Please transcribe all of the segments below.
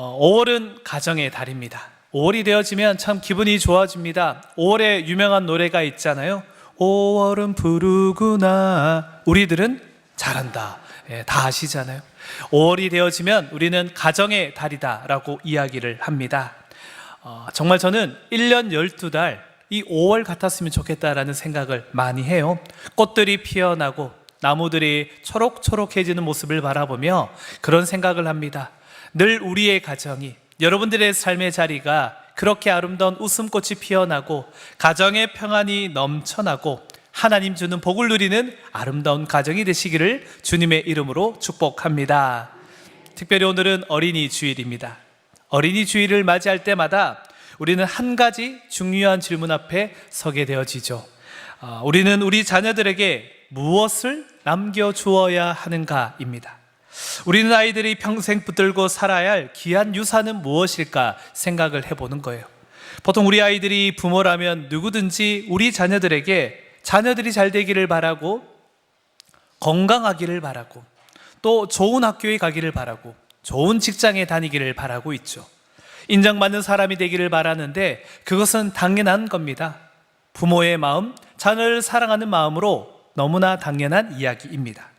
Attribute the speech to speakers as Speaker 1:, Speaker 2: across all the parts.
Speaker 1: 5월은 가정의 달입니다. 5월이 되어지면 참 기분이 좋아집니다. 5월에 유명한 노래가 있잖아요. 5월은 푸르구나. 우리들은 잘한다. 다 아시잖아요. 5월이 되어지면 우리는 가정의 달이다라고 이야기를 합니다. 정말 저는 1년 12달 이 5월 같았으면 좋겠다라는 생각을 많이 해요. 꽃들이 피어나고 나무들이 초록초록해지는 모습을 바라보며 그런 생각을 합니다. 늘 우리의 가정이, 여러분들의 삶의 자리가 그렇게 아름다운 웃음꽃이 피어나고 가정의 평안이 넘쳐나고 하나님 주는 복을 누리는 아름다운 가정이 되시기를 주님의 이름으로 축복합니다. 특별히 오늘은 어린이 주일입니다. 어린이 주일을 맞이할 때마다 우리는 한 가지 중요한 질문 앞에 서게 되어지죠. 우리는 우리 자녀들에게 무엇을 남겨주어야 하는가입니다. 우리는 아이들이 평생 붙들고 살아야 할 귀한 유산은 무엇일까 생각을 해보는 거예요. 보통 우리 아이들이 부모라면 누구든지 우리 자녀들이 잘 되기를 바라고, 건강하기를 바라고, 또 좋은 학교에 가기를 바라고, 좋은 직장에 다니기를 바라고 있죠. 인정받는 사람이 되기를 바라는데 그것은 당연한 겁니다. 부모의 마음, 자녀를 사랑하는 마음으로 너무나 당연한 이야기입니다.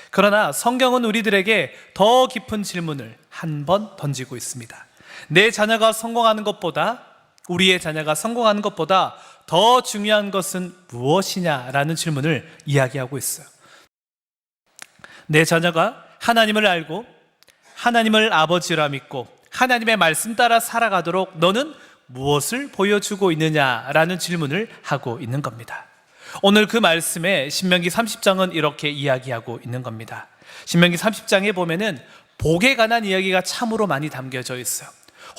Speaker 1: 그러나 성경은 우리들에게 더 깊은 질문을 한 번 던지고 있습니다. 내 자녀가 성공하는 것보다, 우리의 자녀가 성공하는 것보다 더 중요한 것은 무엇이냐라는 질문을 이야기하고 있어요. 내 자녀가 하나님을 알고 하나님을 아버지라 믿고 하나님의 말씀 따라 살아가도록 너는 무엇을 보여주고 있느냐라는 질문을 하고 있는 겁니다. 오늘 그 말씀에 신명기 30장은 이렇게 이야기하고 있는 겁니다. 신명기 30장에 보면은 복에 관한 이야기가 참으로 많이 담겨져 있어요.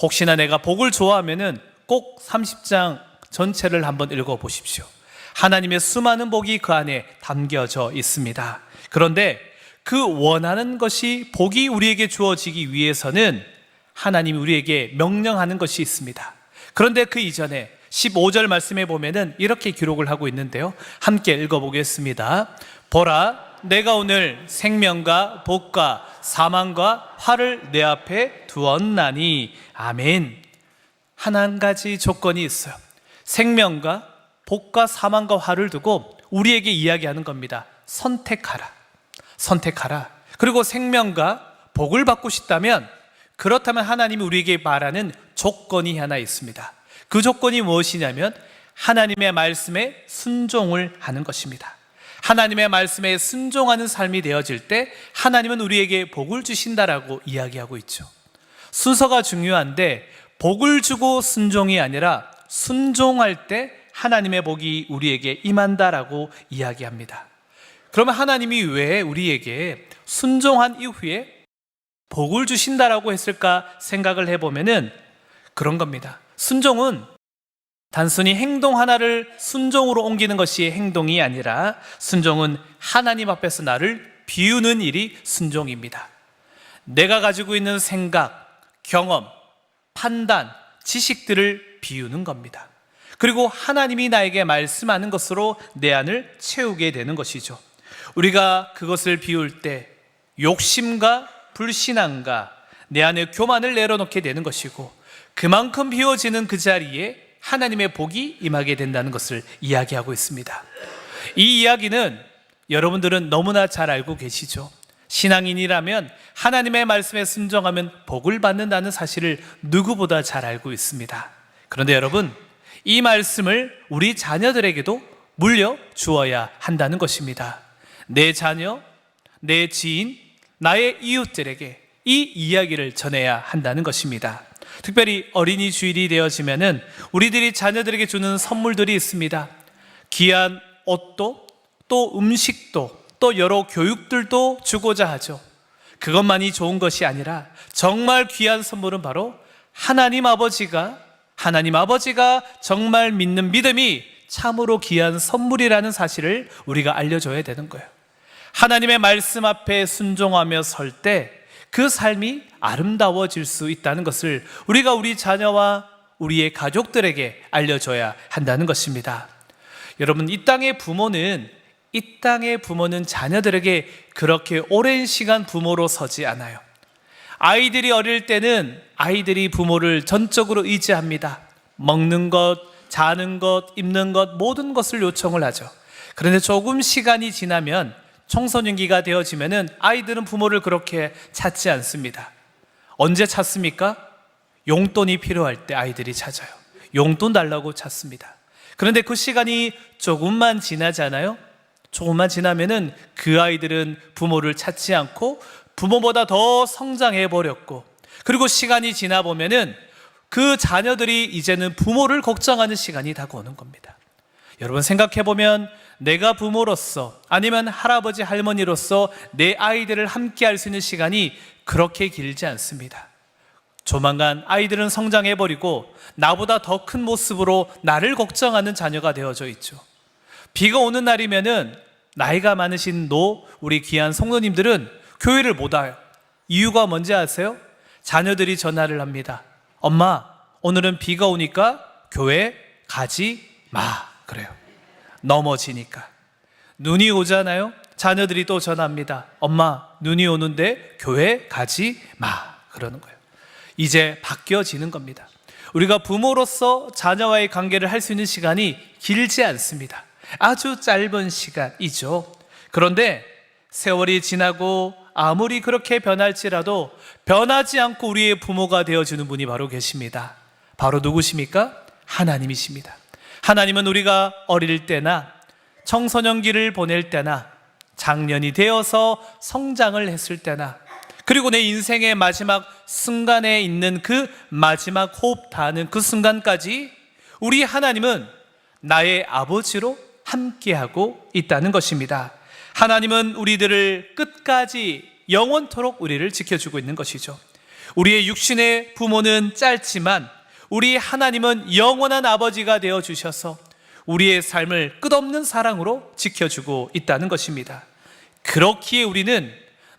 Speaker 1: 혹시나 내가 복을 좋아하면은 꼭 30장 전체를 한번 읽어보십시오. 하나님의 수많은 복이 그 안에 담겨져 있습니다. 그런데 그 원하는 것이, 복이 우리에게 주어지기 위해서는 하나님이 우리에게 명령하는 것이 있습니다. 그런데 그 이전에 15절 말씀에 보면은 이렇게 기록을 하고 있는데요. 함께 읽어보겠습니다. 보라, 내가 오늘 생명과 복과 사망과 화를 내 앞에 두었나니. 아멘. 한 가지 조건이 있어요. 생명과 복과 사망과 화를 두고 우리에게 이야기하는 겁니다. 선택하라. 선택하라. 그리고 생명과 복을 받고 싶다면, 그렇다면 하나님이 우리에게 말하는 조건이 하나 있습니다. 그 조건이 무엇이냐면 하나님의 말씀에 순종을 하는 것입니다. 하나님의 말씀에 순종하는 삶이 되어질 때 하나님은 우리에게 복을 주신다라고 이야기하고 있죠. 순서가 중요한데 복을 주고 순종이 아니라 순종할 때 하나님의 복이 우리에게 임한다라고 이야기합니다. 그러면 하나님이 왜 우리에게 순종한 이후에 복을 주신다라고 했을까 생각을 해보면은 그런 겁니다. 순종은 단순히 행동 하나를 순종으로 옮기는 것이 행동이 아니라, 순종은 하나님 앞에서 나를 비우는 일이 순종입니다. 내가 가지고 있는 생각, 경험, 판단, 지식들을 비우는 겁니다. 그리고 하나님이 나에게 말씀하는 것으로 내 안을 채우게 되는 것이죠. 우리가 그것을 비울 때 욕심과 불신앙과 내 안에 교만을 내려놓게 되는 것이고, 그만큼 비워지는 그 자리에 하나님의 복이 임하게 된다는 것을 이야기하고 있습니다. 이 이야기는 여러분들은 너무나 잘 알고 계시죠. 신앙인이라면 하나님의 말씀에 순종하면 복을 받는다는 사실을 누구보다 잘 알고 있습니다. 그런데 여러분, 이 말씀을 우리 자녀들에게도 물려주어야 한다는 것입니다. 내 자녀, 내 지인, 나의 이웃들에게 이 이야기를 전해야 한다는 것입니다. 특별히 어린이 주일이 되어지면은 우리들이 자녀들에게 주는 선물들이 있습니다. 귀한 옷도, 또 음식도, 또 여러 교육들도 주고자 하죠. 그것만이 좋은 것이 아니라 정말 귀한 선물은 바로 하나님 아버지가 정말 믿는 믿음이 참으로 귀한 선물이라는 사실을 우리가 알려줘야 되는 거예요. 하나님의 말씀 앞에 순종하며 설 때 그 삶이 아름다워질 수 있다는 것을 우리가 우리 자녀와 우리의 가족들에게 알려줘야 한다는 것입니다. 여러분, 이 땅의 부모는 자녀들에게 그렇게 오랜 시간 부모로 서지 않아요. 아이들이 어릴 때는 아이들이 부모를 전적으로 의지합니다. 먹는 것, 자는 것, 입는 것, 모든 것을 요청을 하죠. 그런데 조금 시간이 지나면 청소년기가 되어지면은 아이들은 부모를 그렇게 찾지 않습니다. 언제 찾습니까? 용돈이 필요할 때 아이들이 찾아요. 용돈 달라고 찾습니다. 그런데 그 시간이 조금만 지나잖아요. 조금만 지나면은 그 아이들은 부모를 찾지 않고 부모보다 더 성장해 버렸고, 그리고 시간이 지나 보면은 그 자녀들이 이제는 부모를 걱정하는 시간이 다가오는 겁니다. 여러분 생각해 보면 내가 부모로서 아니면 할아버지 할머니로서 내 아이들을 함께 할 수 있는 시간이 그렇게 길지 않습니다. 조만간 아이들은 성장해 버리고 나보다 더 큰 모습으로 나를 걱정하는 자녀가 되어져 있죠. 비가 오는 날이면은 나이가 많으신 우리 귀한 성도님들은 교회를 못 와요. 이유가 뭔지 아세요? 자녀들이 전화를 합니다. 엄마, 오늘은 비가 오니까 교회 가지 마. 그래요. 넘어지니까. 눈이 오잖아요. 자녀들이 또 전화합니다. 엄마, 눈이 오는데 교회 가지 마. 그러는 거예요. 이제 바뀌어지는 겁니다. 우리가 부모로서 자녀와의 관계를 할 수 있는 시간이 길지 않습니다. 아주 짧은 시간이죠. 그런데 세월이 지나고 아무리 그렇게 변할지라도 변하지 않고 우리의 부모가 되어주는 분이 바로 계십니다. 바로 누구십니까? 하나님이십니다. 하나님은 우리가 어릴 때나 청소년기를 보낼 때나 장년이 되어서 성장을 했을 때나, 그리고 내 인생의 마지막 순간에 있는 그 마지막 호흡 다하는 그 순간까지 우리 하나님은 나의 아버지로 함께하고 있다는 것입니다. 하나님은 우리들을 끝까지 영원토록 우리를 지켜주고 있는 것이죠. 우리의 육신의 부모는 짧지만 우리 하나님은 영원한 아버지가 되어주셔서 우리의 삶을 끝없는 사랑으로 지켜주고 있다는 것입니다. 그렇기에 우리는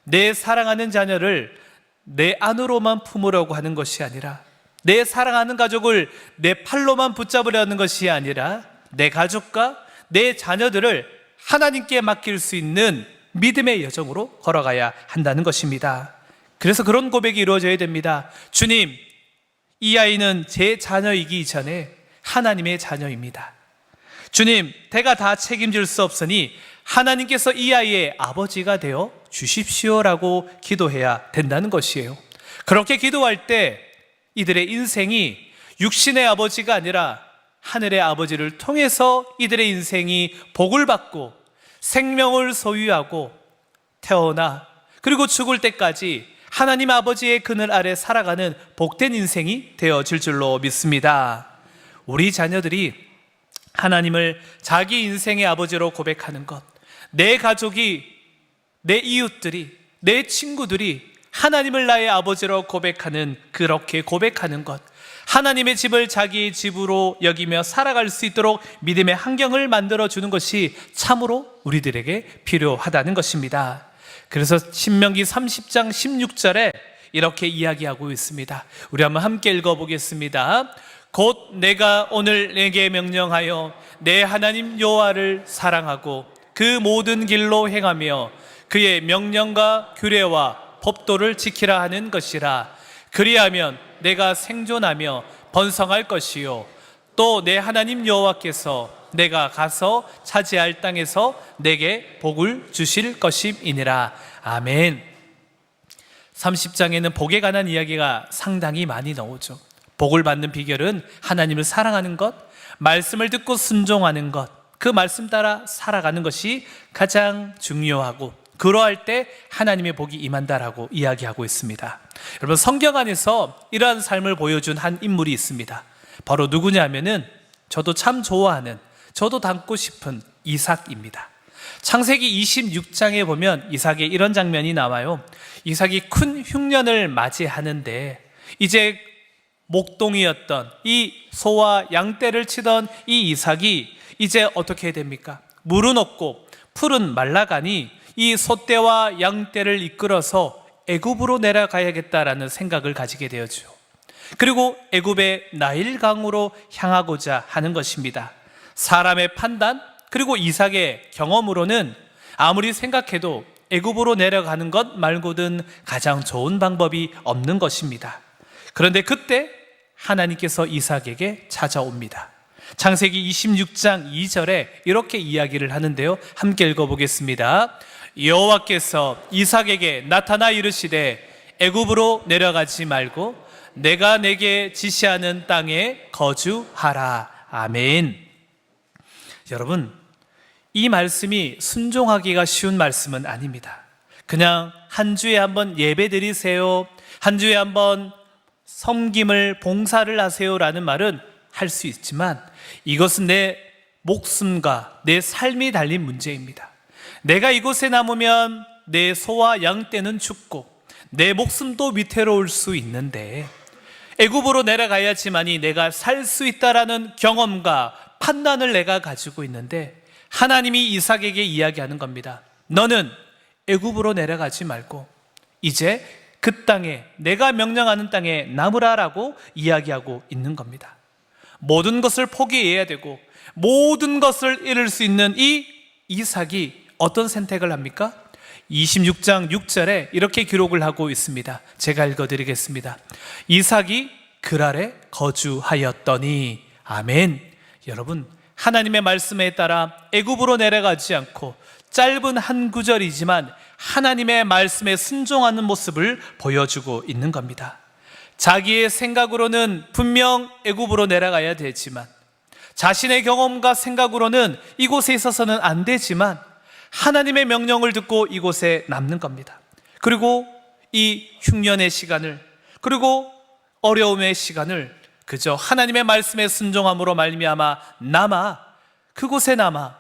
Speaker 1: 내 사랑하는 자녀를 내 안으로만 품으려고 하는 것이 아니라, 내 사랑하는 가족을 내 팔로만 붙잡으려 하는 것이 아니라, 내 가족과 내 자녀들을 하나님께 맡길 수 있는 믿음의 여정으로 걸어가야 한다는 것입니다. 그래서 그런 고백이 이루어져야 됩니다. 주님, 이 아이는 제 자녀이기 전에 하나님의 자녀입니다. 주님, 내가 다 책임질 수 없으니 하나님께서 이 아이의 아버지가 되어 주십시오라고 기도해야 된다는 것이에요. 그렇게 기도할 때 이들의 인생이 육신의 아버지가 아니라 하늘의 아버지를 통해서 이들의 인생이 복을 받고 생명을 소유하고 태어나 그리고 죽을 때까지 하나님 아버지의 그늘 아래 살아가는 복된 인생이 되어질 줄로 믿습니다. 우리 자녀들이 하나님을 자기 인생의 아버지로 고백하는 것, 내 가족이, 내 이웃들이, 내 친구들이 하나님을 나의 아버지로 그렇게 고백하는 것, 하나님의 집을 자기의 집으로 여기며 살아갈 수 있도록 믿음의 환경을 만들어주는 것이 참으로 우리들에게 필요하다는 것입니다. 그래서 신명기 30장 16절에 이렇게 이야기하고 있습니다. 우리 한번 함께 읽어보겠습니다. 곧 내가 오늘 내게 명령하여 내 하나님 여호와를 사랑하고 그 모든 길로 행하며 그의 명령과 규례와 법도를 지키라 하는 것이라. 그리하면 내가 생존하며 번성할 것이요 또 내 하나님 여호와께서 내가 가서 차지할 땅에서 내게 복을 주실 것임이니라. 아멘. 30장에는 복에 관한 이야기가 상당히 많이 나오죠. 복을 받는 비결은 하나님을 사랑하는 것, 말씀을 듣고 순종하는 것, 그 말씀 따라 살아가는 것이 가장 중요하고, 그러할 때 하나님의 복이 임한다라고 이야기하고 있습니다. 여러분, 성경 안에서 이러한 삶을 보여준 한 인물이 있습니다. 바로 누구냐 하면은 저도 참 좋아하는, 저도 닮고 싶은 이삭입니다. 창세기 26장에 보면 이삭의 이런 장면이 나와요. 이삭이 큰 흉년을 맞이하는데 이제 목동이었던 이 소와 양떼를 치던 이 이삭이 이제 어떻게 됩니까? 물은 없고 풀은 말라가니 이 소떼와 양떼를 이끌어서 애굽으로 내려가야겠다라는 생각을 가지게 되었죠. 그리고 애굽의 나일강으로 향하고자 하는 것입니다. 사람의 판단 그리고 이삭의 경험으로는 아무리 생각해도 애굽으로 내려가는 것 말고는 가장 좋은 방법이 없는 것입니다. 그런데 그때 하나님께서 이삭에게 찾아옵니다. 창세기 26장 2절에 이렇게 이야기를 하는데요, 함께 읽어보겠습니다. 여호와께서 이삭에게 나타나 이르시되 애굽으로 내려가지 말고 내가 내게 지시하는 땅에 거주하라. 아멘. 여러분, 이 말씀이 순종하기가 쉬운 말씀은 아닙니다. 그냥 한 주에 한번 예배 드리세요, 한 주에 한번 섬김을 봉사를 하세요라는 말은 할 수 있지만 이것은 내 목숨과 내 삶이 달린 문제입니다. 내가 이곳에 남으면 내 소와 양 떼는 죽고 내 목숨도 위태로울 수 있는데 애굽으로 내려가야지만이 내가 살 수 있다라는 경험과 판단을 내가 가지고 있는데 하나님이 이삭에게 이야기하는 겁니다. 너는 애굽으로 내려가지 말고 이제 그 땅에, 내가 명령하는 땅에 남으라라고 이야기하고 있는 겁니다. 모든 것을 포기해야 되고 모든 것을 잃을 수 있는 이 이삭이 어떤 선택을 합니까? 26장 6절에 이렇게 기록을 하고 있습니다. 제가 읽어드리겠습니다. 이삭이 그랄에 거주하였더니. 아멘. 여러분, 하나님의 말씀에 따라 애굽으로 내려가지 않고 짧은 한 구절이지만 하나님의 말씀에 순종하는 모습을 보여주고 있는 겁니다. 자기의 생각으로는 분명 애굽으로 내려가야 되지만, 자신의 경험과 생각으로는 이곳에 있어서는 안 되지만 하나님의 명령을 듣고 이곳에 남는 겁니다. 그리고 이 흉년의 시간을, 그리고 어려움의 시간을 그저 하나님의 말씀에 순종함으로 말미암아 그곳에 남아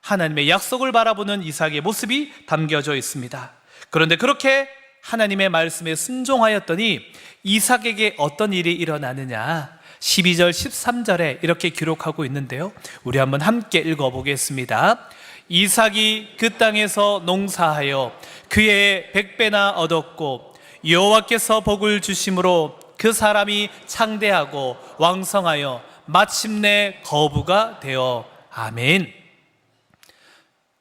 Speaker 1: 하나님의 약속을 바라보는 이삭의 모습이 담겨져 있습니다. 그런데 그렇게 하나님의 말씀에 순종하였더니 이삭에게 어떤 일이 일어나느냐, 12절 13절에 이렇게 기록하고 있는데요, 우리 한번 함께 읽어보겠습니다. 이삭이 그 땅에서 농사하여 그의 100배나 얻었고 여호와께서 복을 주심으로 그 사람이 창대하고 왕성하여 마침내 거부가 되어. 아멘.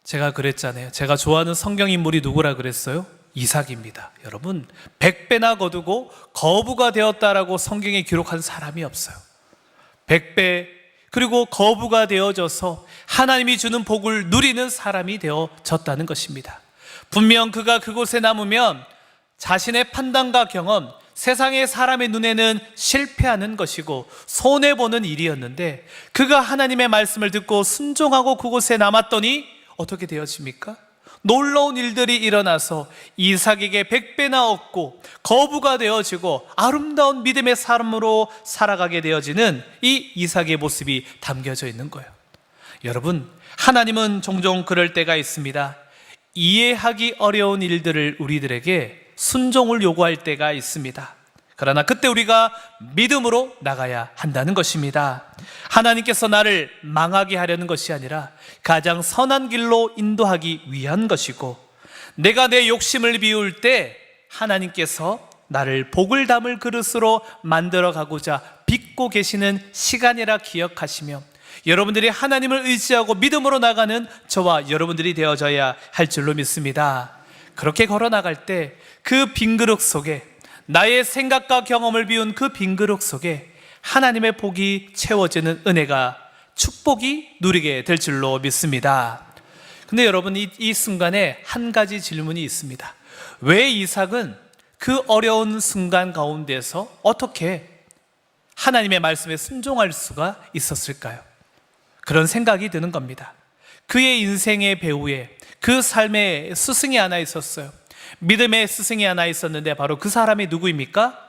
Speaker 1: 제가 그랬잖아요. 제가 좋아하는 성경인물이 누구라 그랬어요? 이삭입니다. 여러분, 100배나 거두고 거부가 되었다라고 성경에 기록한 사람이 없어요. 100배, 그리고 거부가 되어져서 하나님이 주는 복을 누리는 사람이 되어졌다는 것입니다. 분명 그가 그곳에 남으면 자신의 판단과 경험, 세상의 사람의 눈에는 실패하는 것이고 손해보는 일이었는데 그가 하나님의 말씀을 듣고 순종하고 그곳에 남았더니 어떻게 되어집니까? 놀라운 일들이 일어나서 이삭에게 100배나 얻고 거부가 되어지고 아름다운 믿음의 삶으로 살아가게 되어지는 이 이삭의 모습이 담겨져 있는 거예요. 여러분, 하나님은 종종 그럴 때가 있습니다. 이해하기 어려운 일들을 우리들에게 순종을 요구할 때가 있습니다. 그러나 그때 우리가 믿음으로 나가야 한다는 것입니다. 하나님께서 나를 망하게 하려는 것이 아니라 가장 선한 길로 인도하기 위한 것이고, 내가 내 욕심을 비울 때 하나님께서 나를 복을 담을 그릇으로 만들어 가고자 빚고 계시는 시간이라 기억하시며, 여러분들이 하나님을 의지하고 믿음으로 나가는 저와 여러분들이 되어져야 할 줄로 믿습니다. 그렇게 걸어 나갈 때 그 빈 그릇 속에, 나의 생각과 경험을 비운 그 빈 그릇 속에 하나님의 복이 채워지는 은혜가, 축복이 누리게 될 줄로 믿습니다. 근데 여러분, 이 순간에 한 가지 질문이 있습니다. 왜 이삭은 그 어려운 순간 가운데서 어떻게 하나님의 말씀에 순종할 수가 있었을까요? 그런 생각이 드는 겁니다. 그의 인생의 배후에 그 삶의 스승이 하나 있었어요. 믿음의 스승이 하나 있었는데 바로 그 사람이 누구입니까?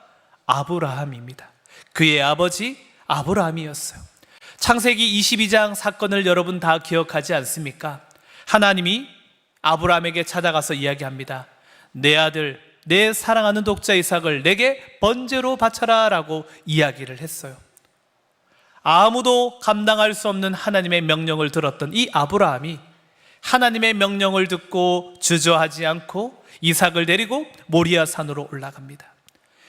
Speaker 1: 아브라함입니다. 그의 아버지 아브라함이었어요. 창세기 22장 사건을 여러분 다 기억하지 않습니까? 하나님이 아브라함에게 찾아가서 이야기합니다. 내 아들, 내 사랑하는 독자 이삭을 내게 번제로 바쳐라 라고 이야기를 했어요. 아무도 감당할 수 없는 하나님의 명령을 들었던 이 아브라함이 하나님의 명령을 듣고 주저하지 않고 이삭을 데리고 모리아 산으로 올라갑니다.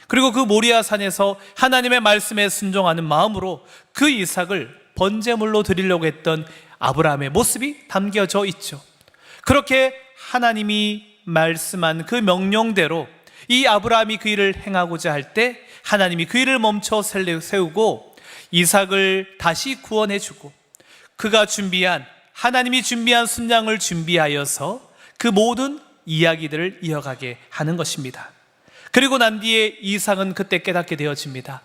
Speaker 1: 그리고 그 모리아 산에서 하나님의 말씀에 순종하는 마음으로 그 이삭을 번제물로 드리려고 했던 아브라함의 모습이 담겨져 있죠. 그렇게 하나님이 말씀한 그 명령대로 이 아브라함이 그 일을 행하고자 할 때 하나님이 그 일을 멈춰 세우고 이삭을 다시 구원해주고 그가 하나님이 준비한 순양을 준비하여서 그 모든 이야기들을 이어가게 하는 것입니다. 그리고 난 뒤에 이삭은 그때 깨닫게 되어집니다.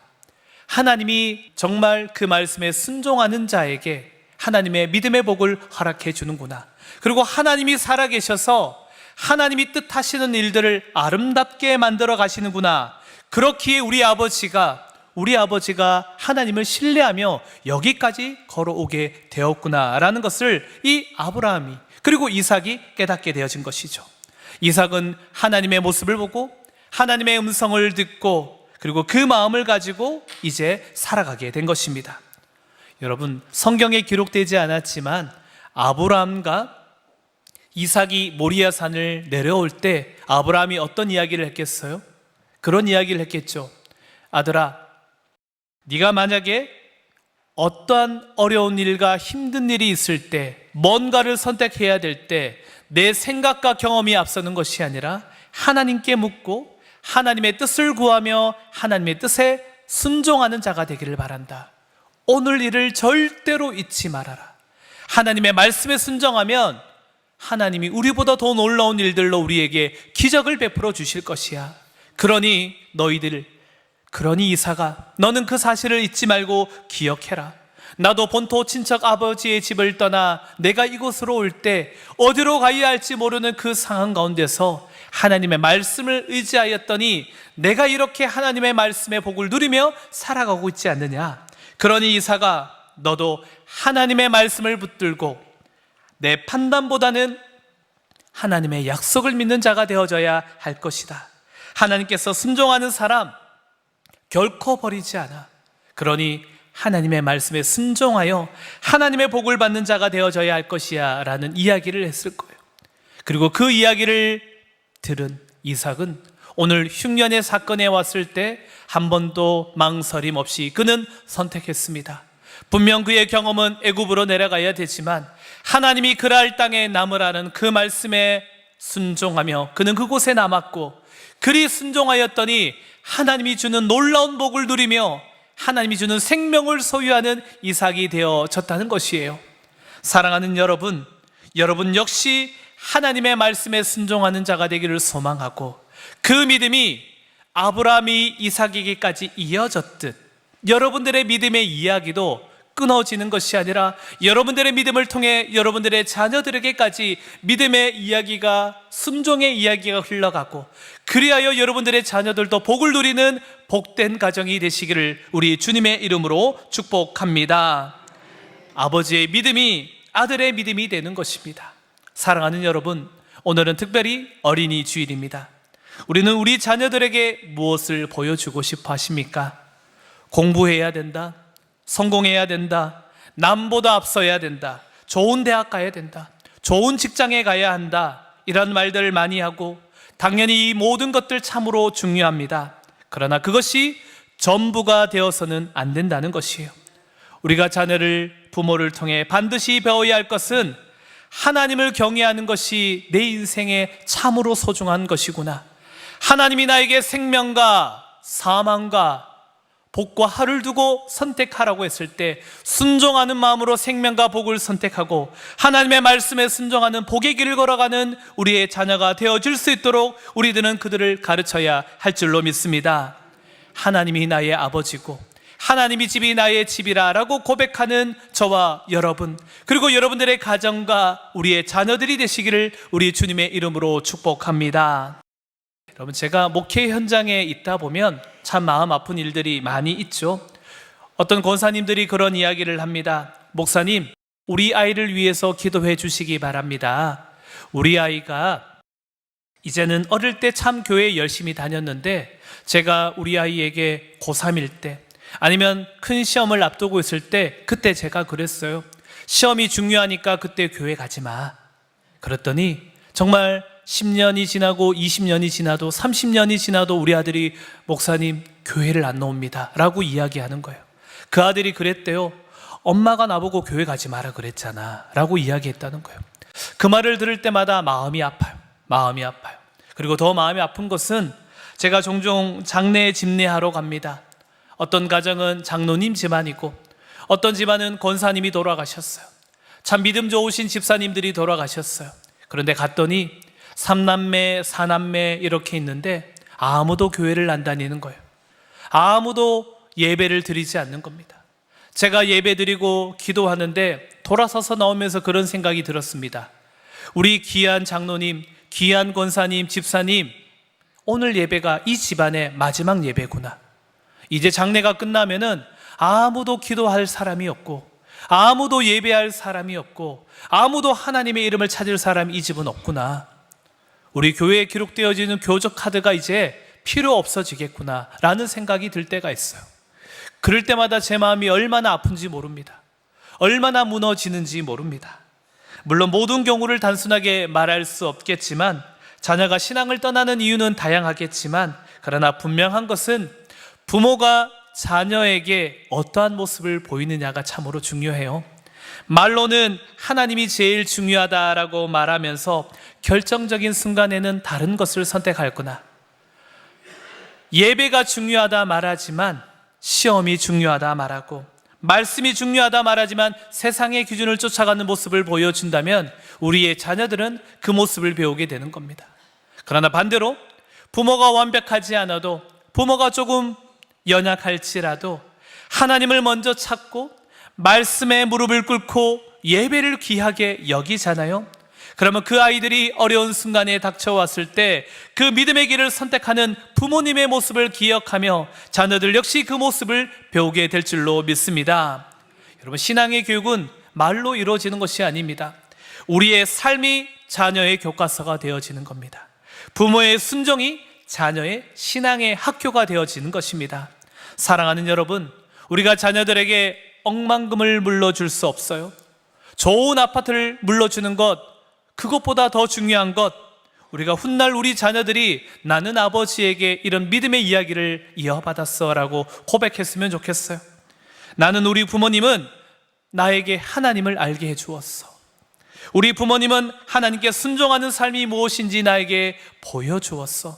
Speaker 1: 하나님이 정말 그 말씀에 순종하는 자에게 하나님의 믿음의 복을 허락해 주는구나. 그리고 하나님이 살아계셔서 하나님이 뜻하시는 일들을 아름답게 만들어 가시는구나. 그렇기에 우리 아버지가 하나님을 신뢰하며 여기까지 걸어오게 되었구나라는 것을 이 아브라함이 그리고 이삭이 깨닫게 되어진 것이죠. 이삭은 하나님의 모습을 보고 하나님의 음성을 듣고 그리고 그 마음을 가지고 이제 살아가게 된 것입니다. 여러분, 성경에 기록되지 않았지만 아브라함과 이삭이 모리아산을 내려올 때 아브라함이 어떤 이야기를 했겠어요? 그런 이야기를 했겠죠. 아들아, 네가 만약에 어떠한 어려운 일과 힘든 일이 있을 때 뭔가를 선택해야 될 때 내 생각과 경험이 앞서는 것이 아니라 하나님께 묻고 하나님의 뜻을 구하며 하나님의 뜻에 순종하는 자가 되기를 바란다. 오늘 일을 절대로 잊지 말아라. 하나님의 말씀에 순종하면 하나님이 우리보다 더 놀라운 일들로 우리에게 기적을 베풀어 주실 것이야. 그러니 이삭아, 너는 그 사실을 잊지 말고 기억해라. 나도 본토 친척 아버지의 집을 떠나 내가 이곳으로 올 때 어디로 가야 할지 모르는 그 상황 가운데서 하나님의 말씀을 의지하였더니 내가 이렇게 하나님의 말씀의 복을 누리며 살아가고 있지 않느냐. 그러니 이삭아, 너도 하나님의 말씀을 붙들고 내 판단보다는 하나님의 약속을 믿는 자가 되어져야 할 것이다. 하나님께서 순종하는 사람 결코 버리지 않아. 그러니 하나님의 말씀에 순종하여 하나님의 복을 받는 자가 되어져야 할 것이야 라는 이야기를 했을 거예요. 그리고 그 이야기를 들은 이삭은 오늘 흉년의 사건에 왔을 때 한 번도 망설임 없이 그는 선택했습니다. 분명 그의 경험은 애굽으로 내려가야 되지만 하나님이 그랄 땅에 남으라는 그 말씀에 순종하며 그는 그곳에 남았고, 그리 순종하였더니 하나님이 주는 놀라운 복을 누리며 하나님이 주는 생명을 소유하는 이삭이 되어졌다는 것이에요. 사랑하는 여러분 역시 하나님의 말씀에 순종하는 자가 되기를 소망하고, 그 믿음이 아브라함이 이삭에게까지 이어졌듯 여러분들의 믿음의 이야기도 끊어지는 것이 아니라 여러분들의 믿음을 통해 여러분들의 자녀들에게까지 믿음의 이야기가, 순종의 이야기가 흘러가고, 그리하여 여러분들의 자녀들도 복을 누리는 복된 가정이 되시기를 우리 주님의 이름으로 축복합니다. 아버지의 믿음이 아들의 믿음이 되는 것입니다. 사랑하는 여러분, 오늘은 특별히 어린이 주일입니다. 우리는 우리 자녀들에게 무엇을 보여주고 싶어 하십니까? 공부해야 된다, 성공해야 된다, 남보다 앞서야 된다, 좋은 대학 가야 된다, 좋은 직장에 가야 한다, 이런 말들을 많이 하고, 당연히 이 모든 것들 참으로 중요합니다. 그러나 그것이 전부가 되어서는 안 된다는 것이에요. 우리가 부모를 통해 반드시 배워야 할 것은 하나님을 경외하는 것이 내 인생에 참으로 소중한 것이구나. 하나님이 나에게 생명과 사망과 복과 하를 두고 선택하라고 했을 때 순종하는 마음으로 생명과 복을 선택하고 하나님의 말씀에 순종하는 복의 길을 걸어가는 우리의 자녀가 되어줄 수 있도록 우리들은 그들을 가르쳐야 할 줄로 믿습니다. 하나님이 나의 아버지고 하나님이 집이 나의 집이라 라고 고백하는 저와 여러분, 그리고 여러분들의 가정과 우리의 자녀들이 되시기를 우리 주님의 이름으로 축복합니다. 여러분, 제가 목회 현장에 있다 보면 참 마음 아픈 일들이 많이 있죠. 어떤 권사님들이 그런 이야기를 합니다. 목사님, 우리 아이를 위해서 기도해 주시기 바랍니다. 우리 아이가 이제는 어릴 때 참 교회에 열심히 다녔는데 제가 우리 아이에게 고3일 때 아니면 큰 시험을 앞두고 있을 때 그때 제가 그랬어요. 시험이 중요하니까 그때 교회 가지 마. 그랬더니 정말 10년이 지나고 20년이 지나도 30년이 지나도 우리 아들이 목사님 교회를 안 나옵니다 라고 이야기하는 거예요. 그 아들이 그랬대요. 엄마가 나보고 교회 가지 마라 그랬잖아 라고 이야기했다는 거예요. 그 말을 들을 때마다 마음이 아파요. 마음이 아파요. 그리고 더 마음이 아픈 것은 제가 종종 장례 집례하러 갑니다. 어떤 가정은 장로님 집안이고 어떤 집안은 권사님이 돌아가셨어요. 참 믿음 좋으신 집사님들이 돌아가셨어요. 그런데 갔더니 3남매, 4남매 이렇게 있는데 아무도 교회를 안 다니는 거예요. 아무도 예배를 드리지 않는 겁니다. 제가 예배 드리고 기도하는데 돌아서서 나오면서 그런 생각이 들었습니다. 우리 귀한 장로님, 귀한 권사님, 집사님, 오늘 예배가 이 집안의 마지막 예배구나. 이제 장례가 끝나면은 아무도 기도할 사람이 없고 아무도 예배할 사람이 없고 아무도 하나님의 이름을 찾을 사람이 이 집은 없구나. 우리 교회에 기록되어지는 교적 카드가 이제 필요 없어지겠구나 라는 생각이 들 때가 있어요. 그럴 때마다 제 마음이 얼마나 아픈지 모릅니다. 얼마나 무너지는지 모릅니다. 물론 모든 경우를 단순하게 말할 수 없겠지만 자녀가 신앙을 떠나는 이유는 다양하겠지만 그러나 분명한 것은 부모가 자녀에게 어떠한 모습을 보이느냐가 참으로 중요해요. 말로는 하나님이 제일 중요하다라고 말하면서 결정적인 순간에는 다른 것을 선택하였구나. 예배가 중요하다 말하지만 시험이 중요하다 말하고 말씀이 중요하다 말하지만 세상의 기준을 쫓아가는 모습을 보여준다면 우리의 자녀들은 그 모습을 배우게 되는 겁니다. 그러나 반대로 부모가 완벽하지 않아도 부모가 조금 연약할지라도 하나님을 먼저 찾고 말씀에 무릎을 꿇고 예배를 귀하게 여기잖아요. 그러면 그 아이들이 어려운 순간에 닥쳐왔을 때 그 믿음의 길을 선택하는 부모님의 모습을 기억하며 자녀들 역시 그 모습을 배우게 될 줄로 믿습니다. 여러분, 신앙의 교육은 말로 이루어지는 것이 아닙니다. 우리의 삶이 자녀의 교과서가 되어지는 겁니다. 부모의 순종이 자녀의 신앙의 학교가 되어지는 것입니다. 사랑하는 여러분, 우리가 자녀들에게 억만금을 물려줄 수 없어요. 좋은 아파트를 물려주는 것, 그것보다 더 중요한 것, 우리가 훗날 우리 자녀들이 나는 아버지에게 이런 믿음의 이야기를 이어받았어 라고 고백했으면 좋겠어요. 나는 우리 부모님은 나에게 하나님을 알게 해주었어. 우리 부모님은 하나님께 순종하는 삶이 무엇인지 나에게 보여주었어.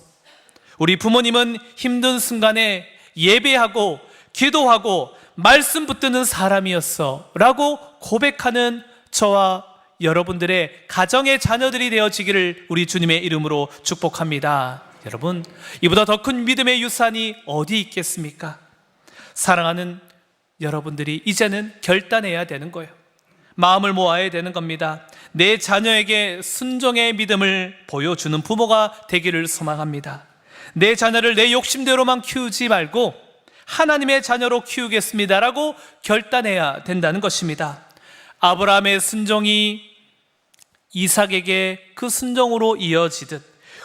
Speaker 1: 우리 부모님은 힘든 순간에 예배하고 기도하고 말씀 붙드는 사람이었어 라고 고백하는 저와 여러분들의 가정의 자녀들이 되어지기를 우리 주님의 이름으로 축복합니다. 여러분, 이보다 더 큰 믿음의 유산이 어디 있겠습니까? 사랑하는 여러분들이 이제는 결단해야 되는 거예요. 마음을 모아야 되는 겁니다. 내 자녀에게 순종의 믿음을 보여주는 부모가 되기를 소망합니다. 내 자녀를 내 욕심대로만 키우지 말고 하나님의 자녀로 키우겠습니다라고 결단해야 된다는 것입니다. 아브라함의 순종이 이삭에게 그 순종으로 이어지듯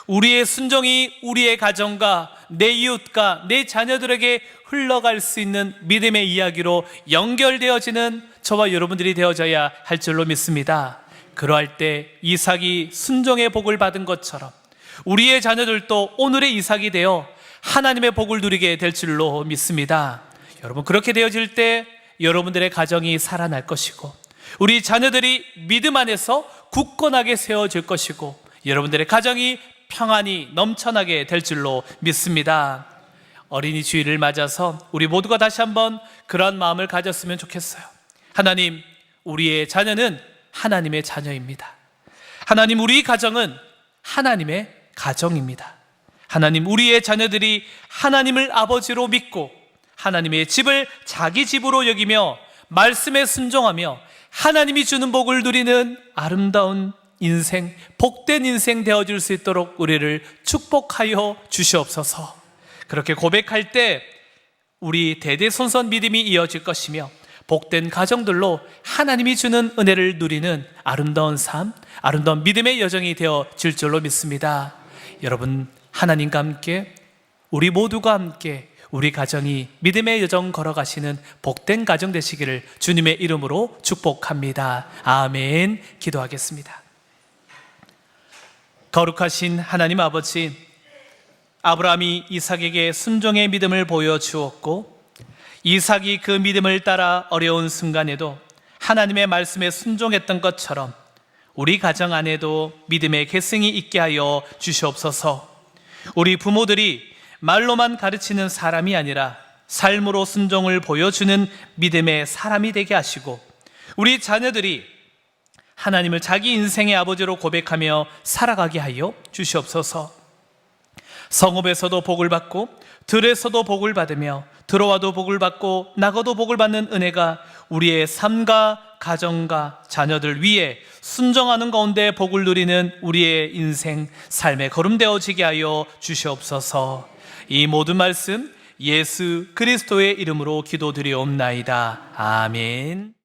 Speaker 1: 우리의 순종이 우리의 가정과 내 이웃과 내 자녀들에게 흘러갈 수 있는 믿음의 이야기로 연결되어지는 저와 여러분들이 되어져야 할 줄로 믿습니다. 그러할 때 이삭이 순종의 복을 받은 것처럼 우리의 자녀들도 오늘의 이삭이 되어 하나님의 복을 누리게 될 줄로 믿습니다. 여러분, 그렇게 되어질 때 여러분들의 가정이 살아날 것이고 우리 자녀들이 믿음 안에서 굳건하게 세워질 것이고 여러분들의 가정이 평안히 넘쳐나게 될 줄로 믿습니다. 어린이 주일을 맞아서 우리 모두가 다시 한번 그런 마음을 가졌으면 좋겠어요. 하나님, 우리의 자녀는 하나님의 자녀입니다. 하나님, 우리 가정은 하나님의 가정입니다. 하나님, 우리의 자녀들이 하나님을 아버지로 믿고 하나님의 집을 자기 집으로 여기며 말씀에 순종하며 하나님이 주는 복을 누리는 아름다운 인생, 복된 인생 되어줄 수 있도록 우리를 축복하여 주시옵소서. 그렇게 고백할 때 우리 대대손손 믿음이 이어질 것이며 복된 가정들로 하나님이 주는 은혜를 누리는 아름다운 삶, 아름다운 믿음의 여정이 되어질 줄로 믿습니다. 여러분, 하나님과 함께 우리 모두가 함께 우리 가정이 믿음의 여정 걸어가시는 복된 가정 되시기를 주님의 이름으로 축복합니다. 아멘. 기도하겠습니다. 거룩하신 하나님 아버지, 아브라함이 이삭에게 순종의 믿음을 보여주었고 이삭이 그 믿음을 따라 어려운 순간에도 하나님의 말씀에 순종했던 것처럼 우리 가정 안에도 믿음의 계승이 있게 하여 주시옵소서. 우리 부모들이 말로만 가르치는 사람이 아니라 삶으로 순종을 보여주는 믿음의 사람이 되게 하시고, 우리 자녀들이 하나님을 자기 인생의 아버지로 고백하며 살아가게 하여 주시옵소서. 성읍에서도 복을 받고 들에서도 복을 받으며 들어와도 복을 받고 나가도 복을 받는 은혜가 우리의 삶과 가정과 자녀들 위에 순종하는 가운데 복을 누리는 우리의 인생 삶의 걸음되어지게 하여 주시옵소서. 이 모든 말씀 예수 그리스도의 이름으로 기도드리옵나이다. 아멘.